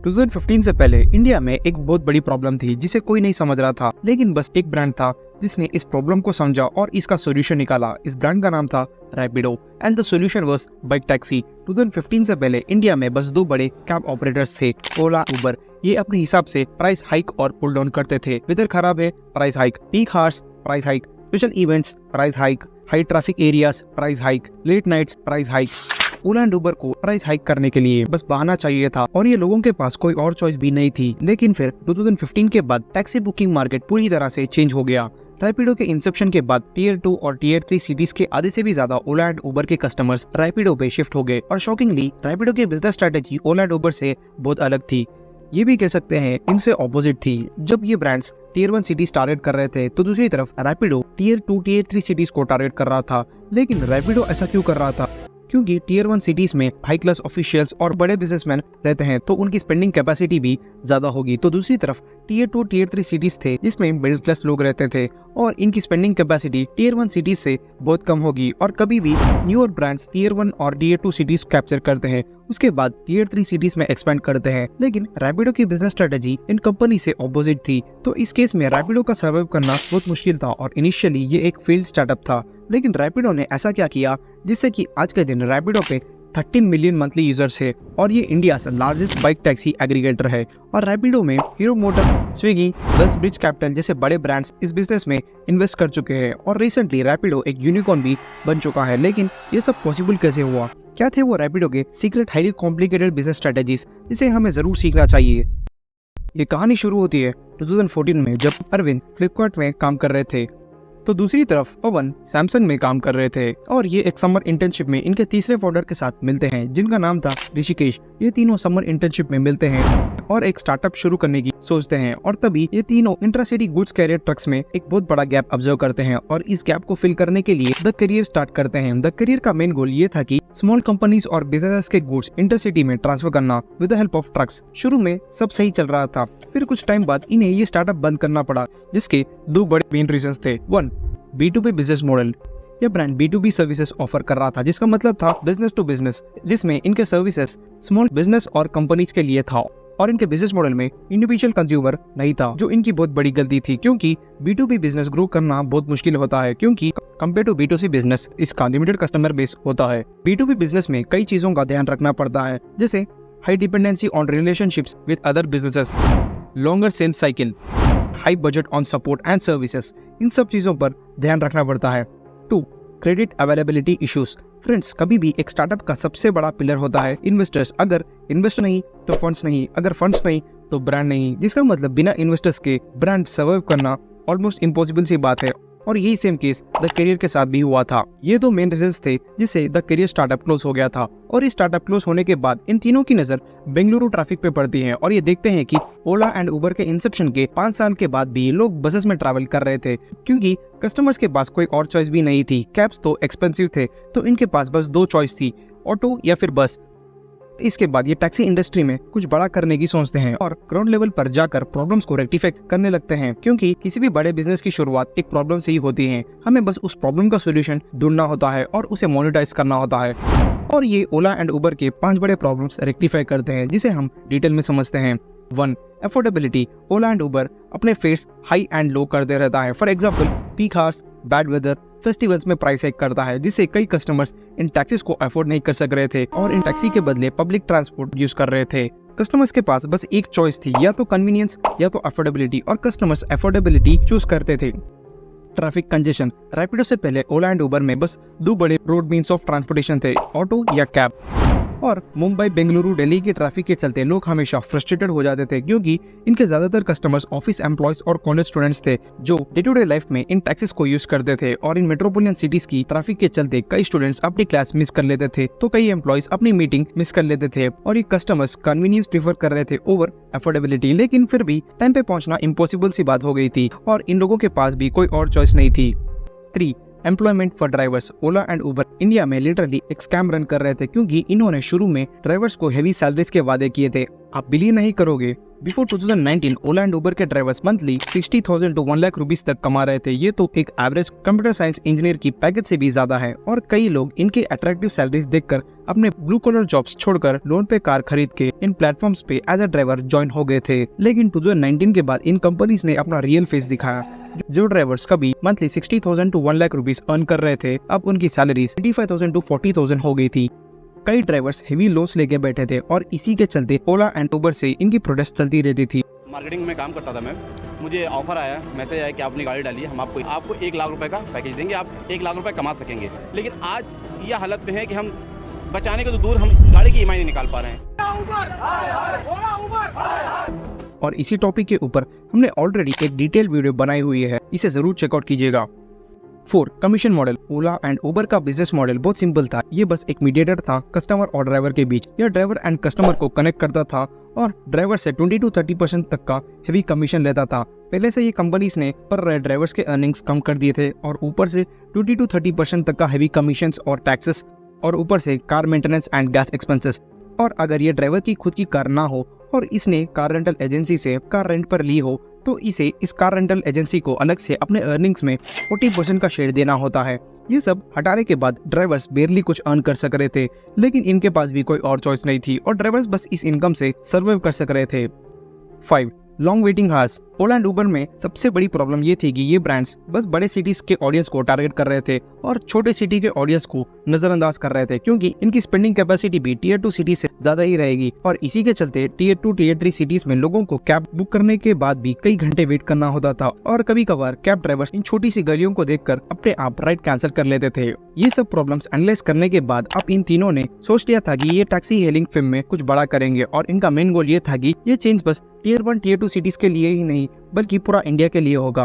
2015 से पहले इंडिया में एक बहुत बड़ी प्रॉब्लम थी जिसे कोई नहीं समझ रहा था, लेकिन बस एक ब्रांड था जिसने इस प्रॉब्लम को समझा और इसका सॉल्यूशन निकाला। इस ब्रांड का नाम था Rapido and the solution was bike taxi. 2015 से पहले इंडिया में बस दो बड़े कैब ऑपरेटर्स थे, ओला, उबर। ये अपने हिसाब से प्राइस हाइक और पुल डाउन करते थे। वेदर खराब है, price hike, peak hours, price hike, special events, price hike, high traffic areas, price hike, late nights, price hike. Ola and Uber को प्राइस हाइक करने के लिए बस बहाना चाहिए था और ये लोगों के पास कोई और चॉइस भी नहीं थी। लेकिन फिर 2015 के बाद टैक्सी बुकिंग मार्केट पूरी तरह से चेंज हो गया। रैपिडो के इंसेप्शन के बाद टीयर 2 और टीयर 3 सिटीज के आधे से भी ज्यादा ओला एंड उबर के कस्टमर्स रैपिडो पे शिफ्ट हो गए और शॉकिंगली रैपिडो की बिजनेस स्ट्रेटेजी ओला एंड उबर से बहुत अलग थी। ये भी कह सकते हैं इनसे ऑपोजिट थी। जब ये ब्रांड्स टीयर 1 सिटीज टारगेट कर रहे थे तो दूसरी तरफ रैपिडो टीयर 2, टीयर 3 सिटीज को टारगेट कर रहा था। लेकिन रैपिडो ऐसा क्यों कर रहा था? क्योंकि टीयर 1 सिटीज में हाई क्लास ऑफिशियल्स और बड़े बिजनेसमैन रहते हैं तो उनकी स्पेंडिंग कैपेसिटी भी ज्यादा होगी। तो दूसरी तरफ टीयर 2, टीयर 3 सिटीज थे जिसमें मिडिल क्लास लोग रहते थे और इनकी स्पेंडिंग कैपेसिटी टीयर 1 सिटीज से बहुत कम होगी। और कभी भी न्यूअर ब्रांड्स टीयर 1 और टीयर 2 सिटीज कैप्चर करते हैं, उसके बाद टीयर 3 सिटीज में एक्सपेंड करते हैं। लेकिन रैपिडो की बिजनेस स्ट्रेटेजी इन कंपनी से ऑपोजिट थी। तो इस केस में रैपिडो का सर्वाइव करना बहुत मुश्किल था और इनिशियली ये एक फेल्ड स्टार्टअप था। लेकिन रैपिडो ने ऐसा क्या किया जिससे कि आज के दिन रैपिडो पे 30 मिलियन मंथली यूजर्स है और ये इंडिया से लार्जेस्ट बाइक टैक्सी एग्रीगेटर है। और रैपिडो में हीरो मोटर, स्विगी, दस ब्रिज कैपिटल जैसे बड़े ब्रांड्स इस बिजनेस में इन्वेस्ट कर चुके हैं और रिसेंटली रैपिडो एक यूनिकॉर्न भी बन चुका है। लेकिन ये सब पॉसिबल कैसे हुआ? क्या थे वो रैपिडो के secret highly complicated business strategies जिसे हमें जरूर सीखना चाहिए? ये कहानी शुरू होती है 2014 में जब अरविंद फ्लिपकार्ट में काम कर रहे थे तो दूसरी तरफ पवन सैमसंग में काम कर रहे थे। और ये एक समर इंटर्नशिप में इनके तीसरे फाउंडर के साथ मिलते हैं जिनका नाम था ऋषिकेश। ये तीनों समर इंटर्नशिप में मिलते हैं और एक स्टार्टअप शुरू करने की सोचते हैं और तभी ये तीनों इंट्रासिटी गुड्स कैरियर ट्रक्स में एक बहुत बड़ा गैप ऑब्जर्व करते हैं और इस गैप को फिल करने के लिए द करियर स्टार्ट करते हैं। द करियर का मेन गोल ये था कि स्मॉल कंपनीज और बिजनेस के गुड्स इंटरसिटी में ट्रांसफर करना with the help of trucks. शुरू में सब सही चल रहा था, फिर कुछ टाइम बाद इन्हें ये स्टार्टअप बंद करना पड़ा जिसके दो बड़े मेन रीजंस थे। 1, B2B बिजनेस मॉडल। यह ब्रांड B2B सर्विसेज ऑफर कर रहा था जिसका मतलब था बिजनेस टू बिजनेस, जिसमें इनके सर्विसेज स्मॉल बिजनेस और कंपनीज के लिए था और इनके बिजनेस मॉडल में इंडिविजुअल कंज्यूमर नहीं था, जो इनकी बहुत बड़ी गलती थी। क्योंकि B2B बिजनेस ग्रो करना बहुत मुश्किल होता है क्योंकि कंपेयर टू B2C बिजनेस इसका लिमिटेड कस्टमर बेस होता है। B2B बिजनेस में कई चीजों का ध्यान रखना पड़ता है जैसे high dependency on relationships with other businesses, longer sales cycle, high budget on support and services. इन सब चीजों पर ध्यान रखना पड़ता है। 2, क्रेडिट अवेलेबिलिटी इश्यूज। फ्रेंड्स, कभी भी एक स्टार्टअप का सबसे बड़ा पिलर होता है इन्वेस्टर्स। अगर इन्वेस्टर नहीं तो फंड्स नहीं, अगर फंड्स नहीं तो ब्रांड नहीं, जिसका मतलब बिना इन्वेस्टर्स के ब्रांड सर्वाइव करना ऑलमोस्ट इम्पॉसिबल सी बात है। और यही सेम केस द करियर के साथ भी हुआ था। ये दो मेन रीजंस थे जिससे द करियर स्टार्टअप क्लोज हो गया था। और ये स्टार्टअप क्लोज होने के बाद इन तीनों की नजर बेंगलुरु ट्रैफिक पे पड़ती है और ये देखते हैं कि ओला एंड उबर के इंसेप्शन के 5 साल के बाद भी लोग बसेस में ट्रैवल कर रहे थे क्योंकि कस्टमर्स के पास कोई और चॉइस भी नहीं थी। कैब्स तो एक्सपेंसिव थे तो इनके पास बस 2 चॉइस थी, ऑटो या फिर बस। इसके बाद ये टैक्सी इंडस्ट्री में कुछ बड़ा करने की सोचते हैं और ग्राउंड लेवल पर जाकर प्रॉब्लम्स को रेक्टिफाई करने लगते हैं क्योंकि किसी भी बड़े बिजनेस की शुरुआत एक प्रॉब्लम से ही होती है। हमें बस उस प्रॉब्लम का सॉल्यूशन ढूंढना होता है और उसे मोनेटाइज करना होता है। और ये ओला एंड उबर के 5 बड़े प्रॉब्लम्स रेक्टिफाई करते हैं जिसे हम डिटेल में समझते हैं। 1, अफोर्डेबिलिटी। ओला एंड उबर अपने फेयर्स हाई एंड लो करते रहता है। For example, peak hours, bad weather, festivals में प्राइस हाइक करता है जिससे कई कस्टमर्स इन टैक्सीज को अफोर्ड नहीं कर सक रहे थे और इन टैक्सी के बदले पब्लिक ट्रांसपोर्ट यूज कर रहे थे। कस्टमर्स के पास बस एक चॉइस थी, या तो कन्वीनियंस या तो अफोर्डेबिलिटी, और कस्टमर्स अफोर्डेबिलिटी चूज करते थे। Traffic congestion. रैपिडो से पहले ओला एंड उबर में बस 2 बड़े रोड मीन्स ऑफ ट्रांसपोर्टेशन थे, ऑटो या कैब। और मुंबई, बेंगलुरु, दिल्ली के ट्रैफिक के चलते लोग हमेशा फ्रस्ट्रेटेड हो जाते थे क्योंकि इनके ज्यादातर कस्टमर्स ऑफिस एम्प्लॉयज और कॉलेज स्टूडेंट्स थे जो डे टू डे लाइफ में इन टैक्सीज को यूज करते थे। और इन मेट्रोपोलियन सिटीज की ट्रैफिक के चलते कई स्टूडेंट्स अपनी क्लास मिस कर लेते थे तो कई एम्प्लॉयज अपनी मीटिंग मिस कर लेते थे और ये कस्टमर्स कन्वीनियंस प्रीफर कर रहे थे ओवर अफोर्डेबिलिटी। लेकिन फिर भी टाइम पे पहुंचना इम्पॉसिबल सी बात हो गई थी और इन लोगों के पास भी कोई और चॉइस नहीं थी। 3, employment for drivers. Ola and Uber India में लिटरली एक स्कैम रन कर रहे थे क्योंकि इन्होंने शुरू में ड्राइवर्स को हेवी सैलरीज के वादे किए थे आप बिलीव नहीं करोगे, बिफोर 2019 ओला एंड उबर के drivers monthly 60,000 to 1 lakh rupees तक कमा रहे थे। ये तो एक एवरेज कंप्यूटर साइंस इंजीनियर की पैकेज से भी ज्यादा है और कई लोग इनके अट्रैक्टिव सैलरीज देखकर अपने ब्लू कॉलर जॉब्स छोड़कर लोन पे कार खरीद के इन प्लेटफॉर्म्स पे एज अ ड्राइवर ज्वाइन हो गए थे। लेकिन 2019 के बाद इन कंपनीज ने अपना रियल फेस दिखाया। जो ड्राइवर्स कभी monthly 60,000 to 1 lakh rupees earn कर रहे थे, अब उनकी सैलरी 25,000 to 40,000 हो गई थी। कई ड्राइवर्स हेवी लॉस लेके बैठे थे और इसी के चलते ओला एंड उबर से इनकी प्रोटेस्ट चलती रहती थी। मार्केटिंग में काम करता था मैं, मुझे ऑफर आया, मैसेज आया कि आप अपनी गाड़ी डालिए, हम आपको 1 लाख रुपए का पैकेज देंगे, आप 1 लाख रुपए कमा सकेंगे। लेकिन आज यह हालत में है कि हम बचाने को तो दूर, हम गाड़ी की ईएमआई नहीं निकाल पा रहे हैं। और इसी टॉपिक के ऊपर हमने ऑलरेडी एक डिटेल वीडियो बनाई हुई है, इसे जरूर चेकआउट कीजिएगा। 4. Commission model. ओला एंड उबर का बिजनेस मॉडल बहुत सिंपल था। ये बस एक मीडिएटर था कस्टमर और ड्राइवर के बीच। यह ड्राइवर एंड कस्टमर को कनेक्ट करता था और ड्राइवर से 20 to 30% तक का हेवी कमीशन लेता था। पहले से ये कंपनीज ने पर ड्राइवर्स के अर्निंग्स कम कर दिए थे और ऊपर से 20 to 30% तक का हेवी कमीशन और टैक्सेस और ऊपर से car maintenance and gas expenses. और अगर ये ड्राइवर की खुद की कार ना हो और इसने कार रेंटल एजेंसी से कार रेंट पर ली हो तो इसे इस कार रेंटल एजेंसी को अलग से अपने अर्निंग्स में 40% का शेयर देना होता है। ये सब हटाने के बाद ड्राइवर्स बेरली कुछ अर्न कर सक रहे थे, लेकिन इनके पास भी कोई और चॉइस नहीं थी और ड्राइवर्स बस इस इनकम से सर्वाइव कर सक रहे थे। 5. Long waiting hours. Ola and Uber में सबसे बड़ी प्रॉब्लम ये थी कि ये ब्रांड्स बस बड़े सिटीज के ऑडियंस को टारगेट कर रहे थे और छोटे सिटी के ऑडियंस को नजरअंदाज कर रहे थे, क्योंकि इनकी स्पेंडिंग कैपेसिटी भी टियर 2 सिटी से ज्यादा ही रहेगी और इसी के चलते टियर 2 टियर 3 सिटीज में लोगों को कैब बुक करने के बाद भी कई घंटे वेट करना होता था और कभी कभार कैब ड्राइवर्स इन छोटी सी गलियों को देखकर अपने आप राइड कैंसिल कर लेते थे। ये सब प्रॉब्लम्स एनालाइज करने के बाद अब इन तीनों ने सोच लिया था कि ये टैक्सी हेलिंग फिल्म में कुछ बड़ा करेंगे और इनका मेन गोल ये था कि ये चेंज बस टियर 1 टियर 2 सिटीज के लिए ही नहीं बल्कि पूरा इंडिया के लिए होगा।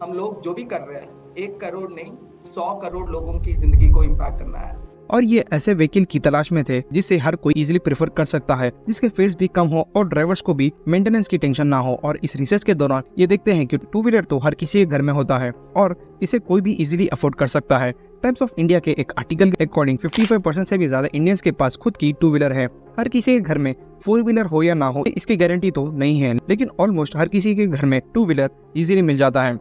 हम लोग जो भी कर रहे हैं 1 करोड़ नहीं 100 करोड़ लोगों की जिंदगी को इम्पैक्ट करना है। और ये ऐसे व्हीकल की तलाश में थे जिससे हर कोई इजीली प्रेफर कर सकता है, जिसके फेयर्स भी कम हो और ड्राइवर्स को भी मेंटेनेंस की टेंशन ना हो। और इस रिसर्च के दौरान ये देखते हैं कि 2 व्हीलर तो हर किसी के घर में होता है और इसे कोई भी इजीली अफोर्ड कर सकता है। टाइम्स ऑफ इंडिया के एक आर्टिकल के अकॉर्डिंग 55% से भी ज्यादा इंडियंस के पास खुद की 2 व्हीलर है। हर किसी के घर में 4 व्हीलर हो या ना हो इसकी गारंटी तो नहीं है, लेकिन ऑलमोस्ट हर किसी के घर में 2 व्हीलर इजीली मिल जाता है।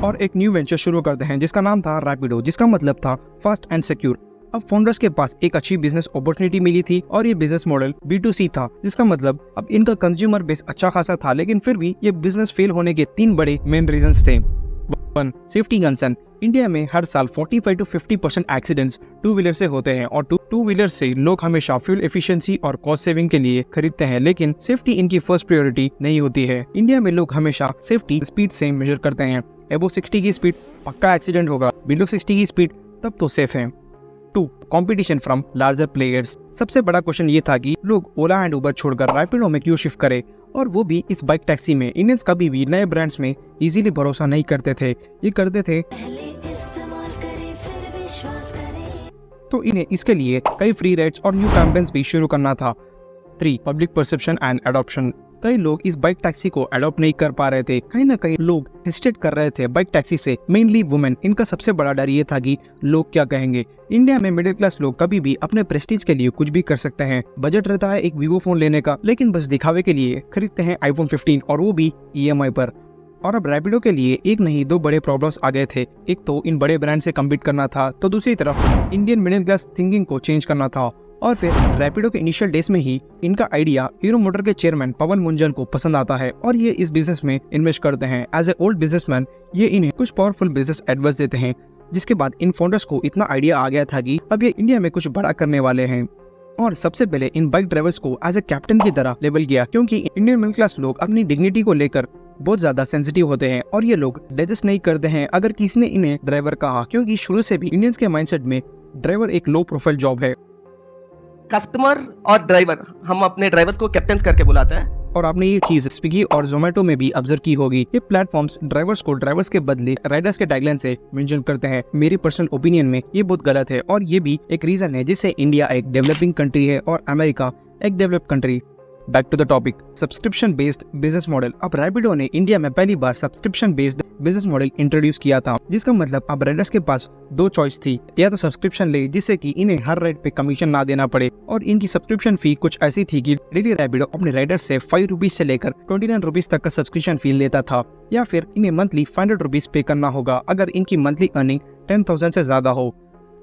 और एक न्यू वेंचर शुरू करते हैं जिसका नाम था रैपिडो, जिसका मतलब था फास्ट एंड सिक्योर। अब फाउंडर्स के पास एक अच्छी बिजनेस अपॉर्चुनिटी मिली थी और ये बिजनेस मॉडल B2C था, जिसका मतलब अब इनका कंज्यूमर बेस अच्छा खासा था, लेकिन फिर भी ये बिजनेस फेल होने के 3 बड़े मेन रीजंस थे। 1. Safety concern. इंडिया में हर साल 45 to 50% एक्सीडेंट्स 2 व्हीलर से होते हैं और 2 व्हीलर से लोग हमेशा फ्यूल एफिशिएंसी और कॉस्ट सेविंग के लिए खरीदते हैं, लेकिन सेफ्टी इनकी फर्स्ट प्रायोरिटी नहीं होती है। इंडिया में लोग हमेशा सेफ्टी स्पीड से मेजर करते हैं। अबव 60 की स्पीड पक्का एक्सीडेंट होगा, बिलो 60 की स्पीड तब तो सेफ है। 2. Competition from larger players. सबसे बड़ा क्वेश्चन ये था कि लोग ओला एंड उबर छोड़कर रैपिडो में क्यों शिफ्ट करें, और वो भी इस बाइक टैक्सी में। इंडियंस कभी भी नए ब्रांड्स में इजीली भरोसा नहीं करते थे, ये करते थे तो इन्हें इसके लिए कई फ्री राइड्स और न्यू कैंपेन्स भी शुरू करना था। 3. Public perception and adoption. कई लोग इस बाइक टैक्सी को अडॉप्ट नहीं कर पा रहे थे, कहीं ना कहीं लोग हेजिटेट कर रहे थे बाइक टैक्सी से, मेनली वुमेन। इनका सबसे बड़ा डर ये था कि लोग क्या कहेंगे। इंडिया में मिडिल क्लास लोग कभी भी अपने प्रेस्टीज के लिए कुछ भी कर सकते हैं। बजट रहता है एक वीवो फोन लेने का, लेकिन बस दिखावे के लिए खरीदते हैं iPhone 15 और वो भी EMI पर। और अब रैपिडो के लिए एक नहीं 2 बड़े प्रॉब्लम्स आ गए थे। एक तो इन बड़े ब्रांड से कम्पीट करना था, तो दूसरी तरफ इंडियन मिडिल क्लास थिंकिंग को चेंज करना था। और फिर रैपिडो के इनिशियल डेज में ही इनका आइडिया हीरो मोटर के चेयरमैन पवन मुंजन को पसंद आता है और ये इस बिजनेस में इन्वेस्ट करते हैं। एज ए ओल्ड बिजनेसमैन ये इन्हें कुछ पावरफुल बिजनेस एडवाइस देते हैं, जिसके बाद इन फाउंडर्स को इतना आइडिया आ गया था कि अब ये इंडिया में कुछ बड़ा करने वाले हैं। और सबसे पहले इन बाइक ड्राइवर्स को एज ए कैप्टन की तरह लेबल किया, क्योंकि इंडियन मिडिल क्लास लोग अपनी डिग्निटी को लेकर बहुत ज्यादा सेंसिटिव होते हैं और ये लोग डाइजेस्ट नहीं करते हैं अगर किसी ने इन्हें ड्राइवर कहा, क्योंकि शुरू से भी इंडियंस के माइंडसेट में ड्राइवर एक लो प्रोफाइल जॉब है। कस्टमर और ड्राइवर, हम अपने ड्राइवर्स को कैप्टन करके बुलाते हैं। और आपने ये चीज स्विगी और जोमेटो में भी ऑब्जर्व की होगी। ये प्लेटफॉर्म्स ड्राइवर्स को ड्राइवर्स के बदले राइडर्स के टैगलाइन से मेंशन करते हैं। मेरी पर्सनल ओपिनियन में ये बहुत गलत है और ये भी एक रीजन है जिससे इंडिया एक डेवलपिंग कंट्री है और अमेरिका एक developed country. Back to the topic, subscription based business model. अब रैपिडो ने इंडिया में पहली बार subscription based business model introduce किया था, जिसका मतलब अब राइडर्स के पास दो चॉइस थी, या तो सब्सक्रिप्शन ले जिससे कि इन्हें हर राइड पे कमीशन ना देना पड़े, और इनकी सब्सक्रिप्शन फी कुछ ऐसी थी कि डेली रैपिडो अपने राइडर्स से 5 रुपीज से लेकर 29 रुपीज तक का सब्सक्रिप्शन फी लेता था, या फिर इन्हें मंथली 500 रुपीज पे करना होगा अगर इनकी मंथली अर्निंग 10,000 से ज्यादा हो,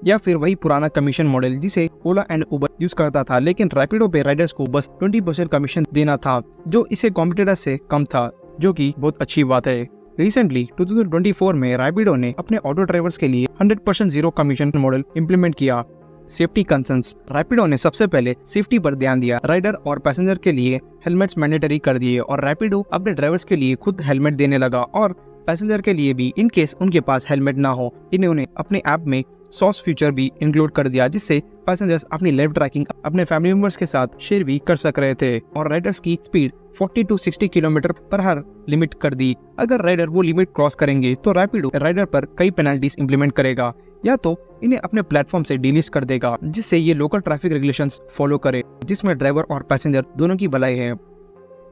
या फिर वही पुराना कमीशन मॉडल जिसे ओला एंड उबर यूज करता था, लेकिन रैपिडो पे राइडर्स को बस 20% कमीशन देना था, जो इसे कॉम्पिटिटर्स से कम था, जो कि बहुत अच्छी बात है। रिसेंटली 2024 में रैपिडो ने अपने ऑटो ड्राइवर्स के लिए 100% जीरो कमीशन मॉडल इंप्लीमेंट किया। सेफ्टी कंसर्न्स, रैपिडो ने सबसे पहले सेफ्टी पर ध्यान दिया, राइडर और पैसेंजर के लिए हेलमेट्स मैंडेटरी कर दिए, और रैपिडो अपने ड्राइवर्स के लिए खुद हेलमेट देने लगा, और पैसेंजर के लिए भी इन केस उनके पास हेलमेट ना हो, इन्होंने अपने ऐप में सॉस फीचर भी इंक्लूड कर दिया, जिससे पैसेंजर्स अपनी लाइव ट्रैकिंग अपने फैमिली मेंबर्स के साथ शेयर भी कर सक रहे थे, और राइडर्स की स्पीड 40 to 60 किलोमीटर पर हर लिमिट कर दी। अगर राइडर वो लिमिट क्रॉस करेंगे तो रैपिडो राइडर पर कई पेनल्टीज इंप्लीमेंट करेगा, या तो इन्हें अपने प्लेटफॉर्म से डिलीट कर देगा, जिससे ये लोकल ट्रैफिक रेगुलेशंस फॉलो करे, जिसमें ड्राइवर और पैसेंजर दोनों की भलाई है।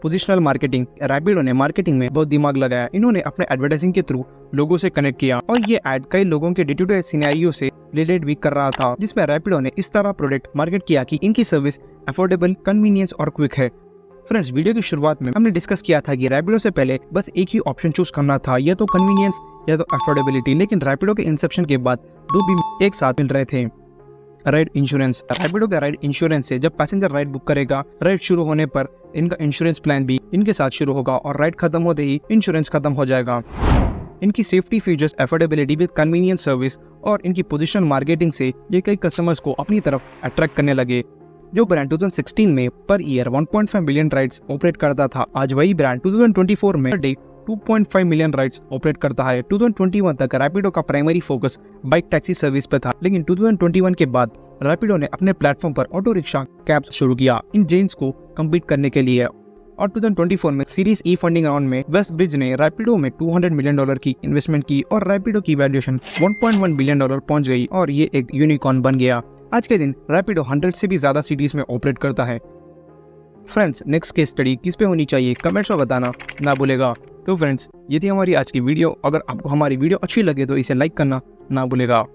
पोजिशनल मार्केटिंग, रैपिडो ने मार्केटिंग में बहुत दिमाग लगाया। इन्होंने अपने एडवर्टाइजिंग के थ्रू लोगों से कनेक्ट किया, और ये एड कई लोगों के डे टू डे सिनेरियो से रिलेट भी कर रहा था, जिसमें रैपिडो ने इस तरह प्रोडक्ट मार्केट किया कि इनकी सर्विस अफोर्डेबल, कन्वीनियंस और क्विक है। फ्रेंड्स, वीडियो की शुरुआत में हमने डिस्कस किया था कि रैपिडो से पहले बस एक ही ऑप्शन चूज करना था, या तो कन्वीनियंस या तो अफोर्डेबिलिटी, लेकिन रैपिडो के इंसेप्शन के बाद दो भी एक साथ मिल रहे थे। राइड इंश्योरेंस, रैपिडो का राइड इंश्योरेंस से जब पैसेंजर राइड बुक करेगा, राइड शुरू होने पर इनका इंश्योरेंस प्लान भी इनके साथ शुरू होगा, और राइड खत्म होते ही इंश्योरेंस खत्म हो जाएगा। इनकी safety features, affordability with convenience service और इनकी पोजीशनल मार्केटिंग से ये कई कस्टमर्स को अपनी तरफ अट्रैक्ट करने लगे। जो ब्रांड 2016 में per year 1.5 million rides operate करता था, आज वही ब्रांड 2024 में डे 2.5 मिलियन राइड्स ऑपरेट करता है। 2021 तक रैपिडो का primary focus bike taxi service पे था, लेकिन 2021 के बाद रैपिडो ने अपने प्लेटफॉर्म पर ऑटो रिक्शा कैब्स शुरू किया इन जेन्स को कम्पीट करने के लिए। और 2024 में सीरीज ई फंडिंग राउंड में वेस्ट ब्रिज ने रैपिडो में $200 मिलियन की इन्वेस्टमेंट की, और रैपिडो की वैल्यूएशन $1.1 बिलियन पहुंच गई, और ये एक यूनिकॉर्न बन गया। आज के दिन रैपिडो 100 से भी ज्यादा सिटीज में ऑपरेट करता है। फ्रेंड्स, नेक्स्ट केस स्टडी किस पे होनी चाहिए कमेंट्स में बताना ना भूलेगा। तो फ्रेंड्स, ये थी हमारी आज की वीडियो। अगर आपको हमारी वीडियो अच्छी लगे तो इसे लाइक करना ना भूलेगा।